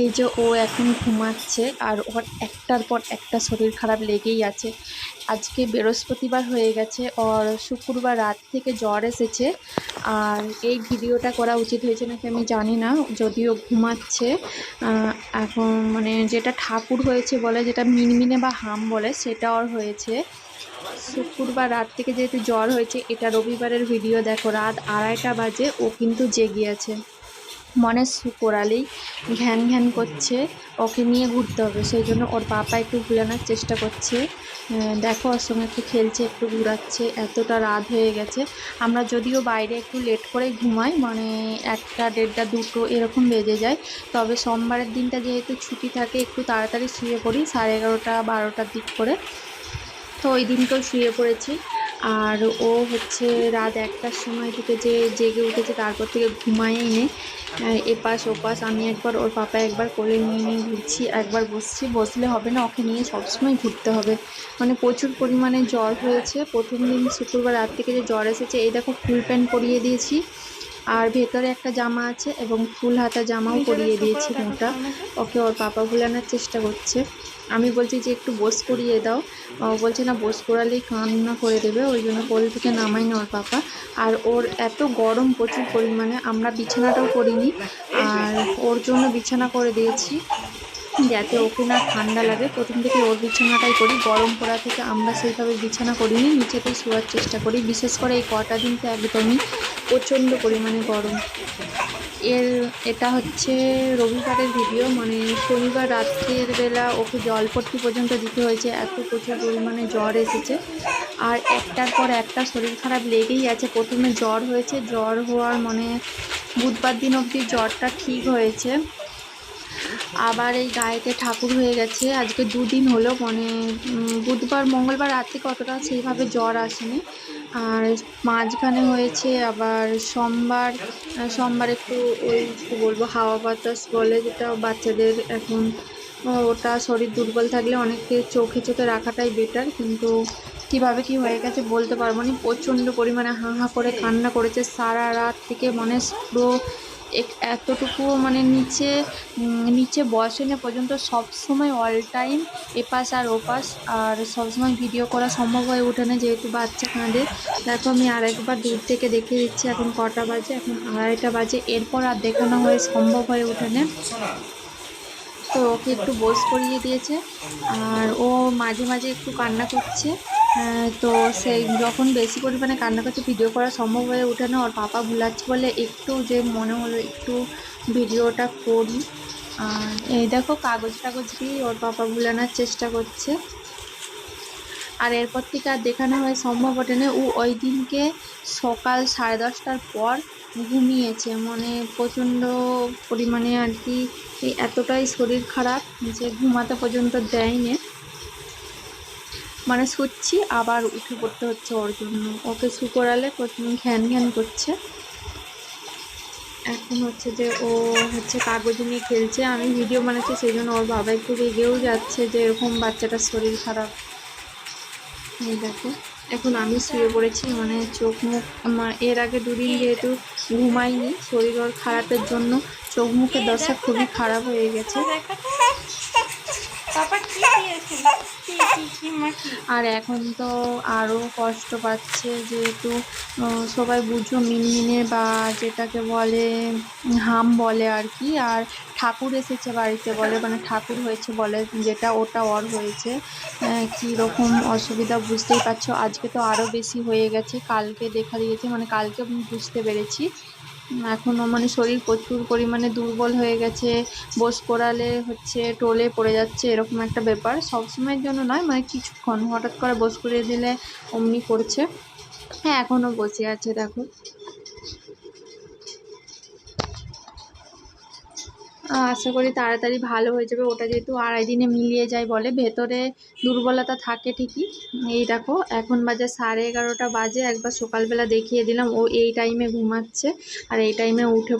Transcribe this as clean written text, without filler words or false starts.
এই যে ও এখন ঘুমাচ্ছে আর ওর একটার পর একটা শরীর খারাপ লেগেই আছে। আজকে বৃহস্পতিবার হয়ে গেছে, ওর শুক্রবার রাত থেকে জ্বর এসেছে। আর এই ভিডিওটা করা উচিত হয়েছে নাকি আমি জানি না, যদিও ঘুমাচ্ছে। এখন মানে যেটা ঠাকুর হয়েছে বলে, যেটা মিনমিনে বা হাম বলে, সেটা ওর হয়েছে। শুক্রবার রাত থেকে যেহেতু জ্বর হয়েছে, এটা রবিবারের ভিডিও দেখো, রাত 2:30 বাজে ও কিন্তু জেগে আছে। মনে করালেই ঘ্যান ঘ্যান করছে, ওকে নিয়ে ঘুরতে হবে, সেই জন্য ওর পাপা একটু ঘুরানোর চেষ্টা করছে। দেখো ওর সঙ্গে একটু খেলছে, একটু ঘুরাচ্ছে। এতটা রাত হয়ে গেছে, আমরা যদিও বাইরে একটু লেট করে ঘুমাই, মানে 1টা 1:30 2টো এরকম বেজে যায়। তবে সোমবারের দিনটা যেহেতু ছুটি থাকে, একটু তাড়াতাড়ি শুয়ে পড়ি 11:30 12টার দিক করে। তো ওই দিনকেও শুয়ে পড়েছি। আর ও হচ্ছে রাত 1টার সময় থেকে যে জেগে উঠেছে, তারপর থেকে ঘুমায়ই নেই। এপাশ ওপাশ, আমি একবার, ওর পাপা একবার কোলে নিয়ে নিয়ে ঘুরছি, একবার বসছি। বসলে হবে না, ওকে নিয়ে সবসময় ঘুরতে হবে। মানে প্রচুর পরিমাণে জ্বর হয়েছে। প্রথম দিন শুক্রবার রাত থেকে যে জ্বর এসেছে, এই দেখো ফুল প্যান্ট পরিয়ে দিয়েছি, আর ভেতরে একটা জামা আছে এবং ফুল হাতা জামাও পরিয়ে দিয়েছি মোটা। ওকে ওর পাপা ভুলানোর চেষ্টা করছে। আমি বলছি যে একটু বস করিয়ে দাও, ও বলছে না, বস করালেই কান্না করে দেবে, ওই জন্য কোল থেকে নামাই না ওর পাপা। আর ওর এত গরম প্রচুর পরিমাণে, আমরা বিছানাটাও করিনি, আর ওর জন্য বিছানা করে দিয়েছি যাতে ওকে না ঠান্ডা লাগে। প্রথম থেকে ওর বিছানাটাই করি, গরম পড়া থেকে আমরা সেইভাবে বিছানা করিনি, নিচেতেই শোয়ার চেষ্টা করি। বিশেষ করে এই কটা দিন তো একদমই প্রচণ্ড পরিমাণে গরম। এটা হচ্ছে রবিবারের ভিডিও, মানে শনিবার রাত্রের বেলা ওকে জলপট্টি পর্যন্ত দিতে হয়েছে, এত প্রচুর পরিমাণে জ্বর এসেছে। আর একটার পর একটা শরীর খারাপ লেগেই আছে। প্রথমে জ্বর হয়েছে, জ্বর হওয়ার মানে বুধবার দিন অবধি জ্বরটা ঠিক হয়েছে। আবার এই গায়েতে ঠাকুর হয়ে গেছে, আজকে 2 দিন হলো। মানে বুধবার মঙ্গলবার রাত থেকে অতটা সেইভাবে জ্বর আসেনি। আর মাঝখানে হয়েছে আবার সোমবার একটু, ওই কী বলবো, হাওয়া বাতাস বলে যেটা বাচ্চাদের এখন, ওটা শরীর দুর্বল থাকলে অনেককে চোখে চোখে রাখাটাই বেটার। কিন্তু কীভাবে কি হয়ে গেছে বলতে পারবো না। প্রচণ্ড পরিমাণে হাঁ হাঁ করে কান্না করেছে সারা রাত থেকে, মানে পুরো এতটুকুও মানে নিচে বসে না পর্যন্ত, সবসময় অল টাইম এপাশ আর ওপাশ। আর সবসময় ভিডিও করা সম্ভব হয়ে ওঠে না যেহেতু বাচ্চা কাঁদে। দেখো আমি আরেকবার দূর থেকে দেখিয়ে দিচ্ছি এখন কটা বাজে, এখন 2:30 বাজে। এরপর আর দেখানো হয়ে সম্ভব হয়ে ওঠে না। তো ওকে একটু বস করিয়ে দিয়েছে, আর ও মাঝে মাঝে একটু কান্না করছে। তো সেই যখন বেশি পরিমাণে কান্না করছে, ভিডিও করা সম্ভব হয়ে ওঠে না। ওর পাপা ভুলাচ্ছে বলে একটু যে মনে হলো একটু ভিডিওটা করি। আর এই দেখো কাগজ টাগজ দিয়ে ওর পাপা ভুলানোর চেষ্টা করছে। আর এরপর থেকে আর দেখানো হয় সম্ভব ওঠে না। ও ওই দিনকে সকাল 10:30টার পর ঘুমিয়েছে, মানে প্রচণ্ড পরিমাণে আর কি, এতটাই শরীর খারাপ যে ঘুমাতে পর্যন্ত দেয়নি। মানে শুচ্ছি আবার উঠে পড়তে হচ্ছে ওর জন্য, ওকে করালে ঘ্যান ঘ্যান করছে। এখন হচ্ছে যে ও হচ্ছে কাগজ নিয়ে খেলছে, আমি ভিডিও বানাচ্ছি, সেই জন্য ওর বাবা একটু রেগেও যাচ্ছে যে এরকম বাচ্চাটার শরীর খারাপ। এই দেখো এখন আমি শুয়ে পড়েছি, মানে চোখ মুখ আমার এর আগে 2 দিন যেহেতু ঘুমাইনি, শরীর ওর খারাপের জন্য চোখ মুখের দশা খুবই খারাপ হয়ে গেছে। আর এখন তো আরও কষ্ট পাচ্ছে, যেহেতু সবাই বুঝো মিনমিনে বা যেটাকে বলে হাম বলে আর কি। আর ঠাকুর এসেছে বাড়িতে বলে, মানে ঠাকুর হয়েছে বলে, যেটা ওটা ওর হয়েছে। কী রকম অসুবিধা বুঝতেই পারছো। আজকে তো আরও বেশি হয়ে গেছে, কালকে দেখা দিয়েছে, মানে কালকে আমি বুঝতে পেরেছি। এখনও মানে শরীর প্রচুর পরিমাণে দুর্বল হয়ে গেছে, বস করালে হচ্ছে টলে পড়ে যাচ্ছে, এরকম একটা ব্যাপার। সবসময়ের জন্য নয়, মানে কিছুক্ষণ হঠাৎ করে বস করিয়ে দিলে অমনি করছে। হ্যাঁ এখনও বসে আছে দেখো। আশা করি তাড়াতাড়ি ভালো হয়ে যাবে। ওটা যেহেতু 2.5 দিনে মিলিয়ে যায় বলে, ভেতরে দুর্বলতা থাকে ঠিকই। এই দেখো এখন বাজে 11:30 বাজে, একবার সকালবেলা দেখিয়ে দিলাম। ও এই টাইমে ঘুমাচ্ছে আর এই টাইমে উঠে